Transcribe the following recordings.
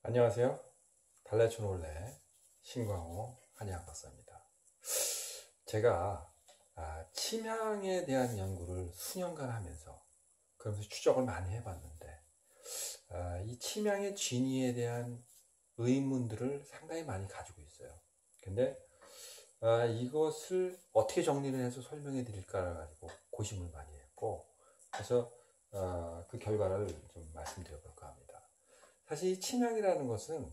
안녕하세요. 달래촌 올레 신광호 한의학 박사입니다. 제가 침향에 대한 연구를 수년간 하면서 그러면서 추적을 많이 해봤는데 이 침향의 진위에 대한 의문들을 상당히 많이 가지고 있어요. 근데 이것을 어떻게 정리를 해서 설명해 드릴까 가지고 고심을 많이 했고, 그래서 그 결과를 좀 말씀드려 볼까 합니다. 사실 이 침향이라는 것은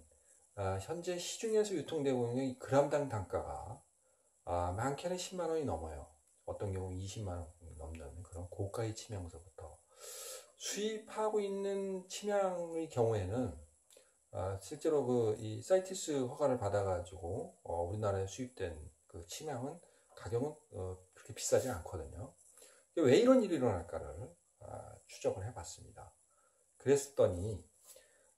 현재 시중에서 유통되고 있는 이 그람당 단가가 많게는 10만 원이 넘어요. 어떤 경우 20만 원 넘는 그런 고가의 침향서부터 수입하고 있는 침향의 경우에는 실제로 이 사이티스 허가를 받아가지고 우리나라에 수입된 그 침향은 가격은 그렇게 비싸지 않거든요. 왜 이런 일이 일어날까를 추적을 해봤습니다. 그랬더니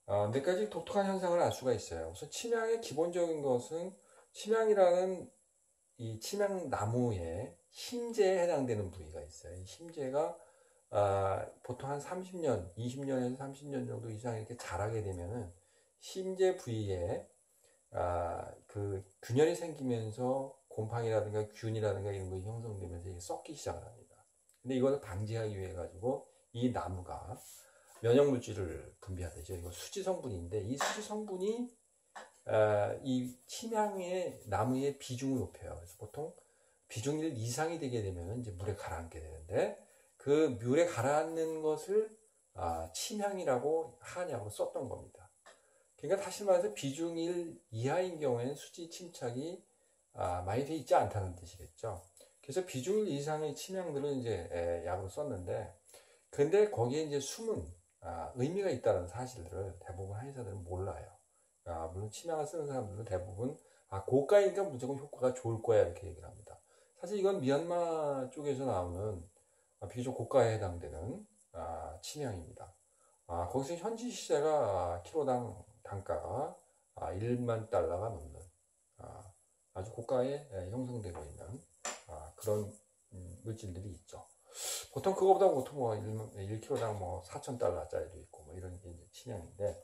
몇 가지 독특한 현상을 알 수가 있어요. 우선 침향의 기본적인 것은 침향이라는 이 침향 나무의 심재에 해당되는 부위가 있어요. 이 심재가 보통 한 30년, 20년에서 30년 정도 이상 이렇게 자라게 되면은 심재 부위에 그 균열이 생기면서 곰팡이라든가 균이라든가 이런 것이 형성되면서 이게 썩기 시작을 합니다. 근데 이것을 방지하기 위해 가지고 이 나무가 면역물질을 분비하되죠. 이거 수지 성분인데 이 수지 성분이 이 침향의 나무의 비중을 높여요. 그래서 보통 비중 1 이상이 되게 되면 이제 물에 가라앉게 되는데 그 물에 가라앉는 것을 침향이라고 한약으로 썼던 겁니다. 그러니까 다시 말해서 비중 1 이하인 경우에는 수지 침착이 많이 되어 있지 않다는 뜻이겠죠. 그래서 비중 1 이상의 침향들은 이제 약으로 썼는데, 근데 거기에 이제 숨은 의미가 있다는 사실들을 대부분 한의사들은 몰라요. 물론 침향을 쓰는 사람들은 대부분 고가니까 무조건 효과가 좋을 거야 이렇게 얘기를 합니다. 사실 이건 미얀마 쪽에서 나오는 비교적 고가에 해당되는 침향입니다. 거기서 현지 시세가 키로당 단가가 1만 달러가 넘는 아주 고가에 형성되고 있는 그런 물질들이 있죠. 보통 그거보다 보통 1kg당 4,000달러짜리도 있고 이런 게 이제 침향인데,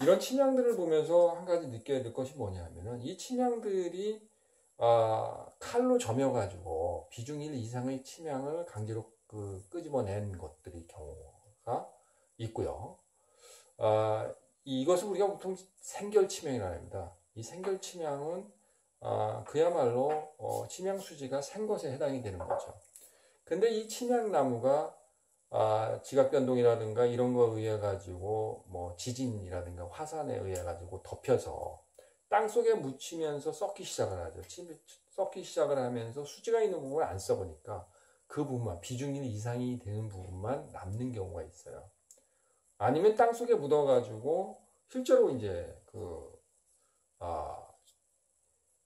이런 침향들을 보면서 한 가지 느껴야 될 것이 뭐냐 하면은 이 침향들이 칼로 점여가지고 비중 1 이상의 침향을 강제로 끄집어낸 것들이 경우가 있고요. 이것을 우리가 보통 생결침향이라고 합니다. 이 생결침향은 그야말로 침향 수지가 생것에 해당이 되는 거죠. 근데 이 침향나무가 지각 변동이라든가 이런 거에 의해 가지고 지진이라든가 화산에 의해 가지고 덮여서 땅 속에 묻히면서 썩기 시작을 하죠. 썩기 시작을 하면서 수지가 있는 부분을 안 썩으니까 그 부분만 비중 1 이상이 되는 부분만 남는 경우가 있어요. 아니면 땅 속에 묻어 가지고 실제로 이제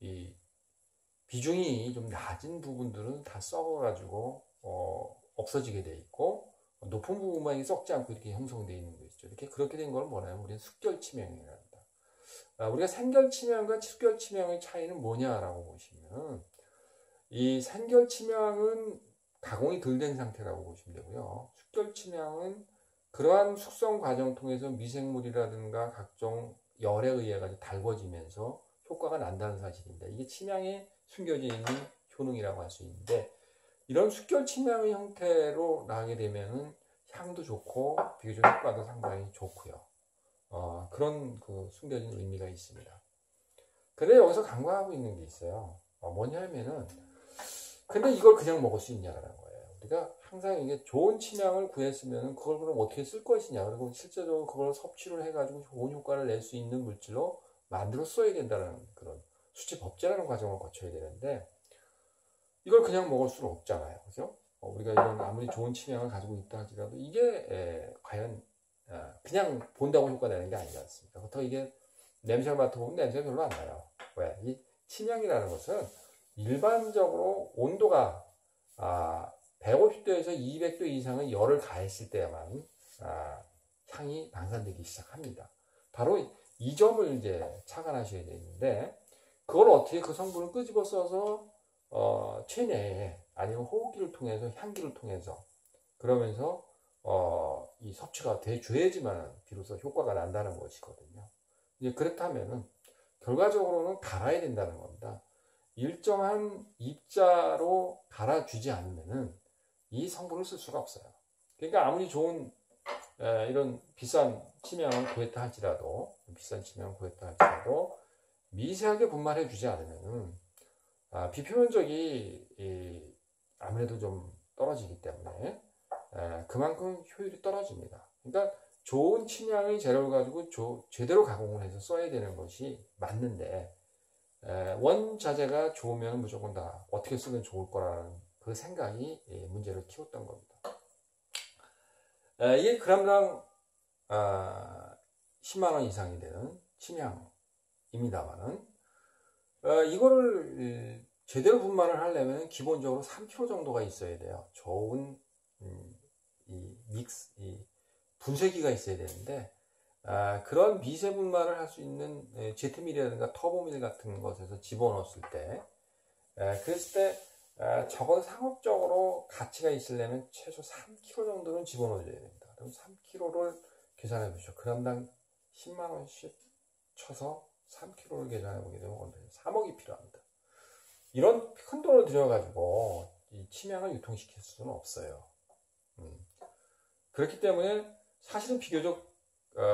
이 비중이 좀 낮은 부분들은 다 썩어가지고 없어지게 돼 있고, 높은 부분만 썩지 않고 이렇게 형성되어 있는 거 있죠. 이렇게 그렇게 된 걸 뭐냐면 우리는 숙결침향이라고 합니다. 우리가 생결침향과 숙결침향의 차이는 뭐냐라고 보시면, 이 생결침향은 가공이 덜 된 상태라고 보시면 되고요. 숙결침향은 그러한 숙성 과정 통해서 미생물이라든가 각종 열에 의해 가지고 달궈지면서 효과가 난다는 사실입니다. 이게 침향에 숨겨져 있는 효능이라고 할 수 있는데, 이런 숙결 침향의 형태로 나게 되면은 향도 좋고 비교적 효과도 상당히 좋고요. 그런 숨겨진 의미가 있습니다. 근데 여기서 간과하고 있는 게 있어요. 뭐냐면은, 근데 이걸 그냥 먹을 수 있냐라는 거예요. 우리가 항상 이게 좋은 침향을 구했으면 그걸 그럼 어떻게 쓸 것이냐, 그리고 실제로 그걸 섭취를 해가지고 좋은 효과를 낼 수 있는 물질로 만들어 써야 된다는 그런 수치 법제라는 과정을 거쳐야 되는데, 이걸 그냥 먹을 수는 없잖아요. 그죠? 우리가 이런 아무리 좋은 침향을 가지고 있다 하더라도 이게 과연 그냥 본다고 효과 내는 게 아니지 않습니까? 그렇다고 이게 냄새를 맡아보면 냄새가 별로 안 나요. 왜? 이 침향이라는 것은 일반적으로 온도가 150도에서 200도 이상의 열을 가했을 때만 향이 방산되기 시작합니다. 바로 이 점을 이제 착안하셔야 되는데, 그걸 어떻게 그 성분을 끄집어 써서 체내에 아니면 호흡기를 통해서 향기를 통해서 그러면서 이 섭취가 돼줘야지만 비로소 효과가 난다는 것이거든요. 이제 그렇다면은 결과적으로는 갈아야 된다는 겁니다. 일정한 입자로 갈아주지 않으면은 이 성분을 쓸 수가 없어요. 그러니까 아무리 좋은 이런 비싼 침향을 구했다 할지라도 미세하게 분말해 주지 않으면은 비표면적이 아무래도 좀 떨어지기 때문에 그만큼 효율이 떨어집니다. 그러니까 좋은 침향의 재료를 가지고 제대로 가공을 해서 써야 되는 것이 맞는데 원자재가 좋으면 무조건 다 어떻게 쓰든 좋을 거라는 그 생각이 문제를 키웠던 겁니다. 이게 그람당 10만원 이상이 되는 침향입니다만은 이거를 제대로 분말을 하려면 기본적으로 3kg 정도가 있어야 돼요. 좋은 이 분쇄기가 있어야 되는데 그런 미세 분말을 할 수 있는 제트밀이라든가 터보밀 같은 것에서 집어넣었을 때 그랬을 때 적어도 상업적으로 가치가 있으려면 최소 3kg 정도는 집어넣어줘야 됩니다. 그럼 3kg를 계산해 보시죠. 그람당 10만원씩 쳐서 3kg를 계산해 보게 되면 3억이 필요합니다. 이런 큰 돈을 들여가지고 이 침향을 유통시킬 수는 없어요. 그렇기 때문에 사실은 비교적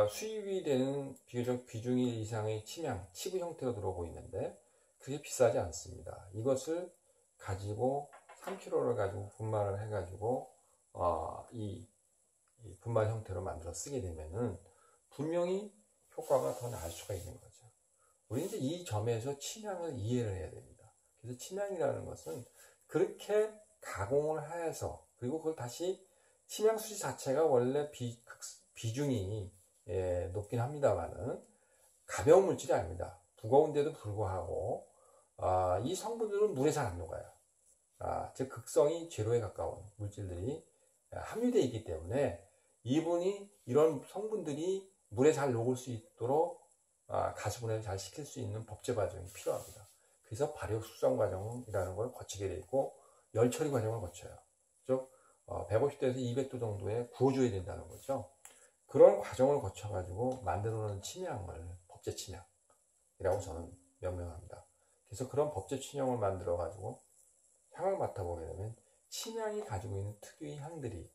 수입이 되는 비교적 비중이 이상의 침향, 치부 형태로 들어오고 있는데 그게 비싸지 않습니다. 이것을 가지고 3kg를 가지고 분말을 해가지고 이 분말 형태로 만들어 쓰게 되면은 분명히 효과가 더 나을 수가 있는 거죠. 우리는 이제 이 점에서 침향을 이해를 해야 됩니다. 그래서 침향이라는 것은 그렇게 가공을 해서 그리고 그걸 다시 침향 수지 자체가 원래 비중이 높긴 합니다만은 가벼운 물질이 아닙니다. 무거운데도 불구하고 이 성분들은 물에 잘 안 녹아요. 즉 극성이 제로에 가까운 물질들이 함유되어 있기 때문에 이런 성분들이 물에 잘 녹을 수 있도록 가수분해를 잘 시킬 수 있는 법제 과정이 필요합니다. 그래서 발효 숙성 과정이라는 걸 거치게 되어 있고 열 처리 과정을 거쳐요. 즉 150도에서 200도 정도에 구워줘야 된다는 거죠. 그런 과정을 거쳐가지고 만들어놓은 침향을 법제 침향이라고 저는 명명합니다. 그래서 그런 법제 침향을 만들어가지고 향을 맡아보게 되면 침향이 가지고 있는 특유의 향들이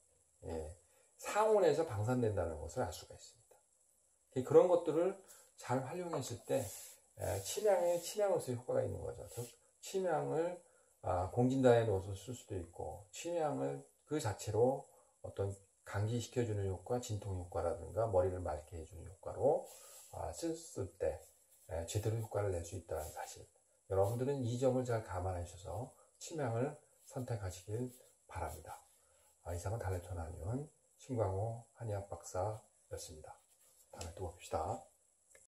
상온에서 방산된다는 것을 알 수가 있습니다. 그런 것들을 잘 활용했을 때 침향으로서의 효과가 있는 거죠. 즉 침향을 공진단에 넣어서 쓸 수도 있고 침향을 그 자체로 어떤 감기시켜주는 효과, 진통 효과라든가 머리를 맑게 해주는 효과로 쓸 때 제대로 효과를 낼 수 있다는 사실. 여러분들은 이 점을 잘 감안하셔서 침향을 선택하시길 바랍니다. 이상은 달래토나니온 신광호 한의학 박사였습니다. 다음에 또 봅시다.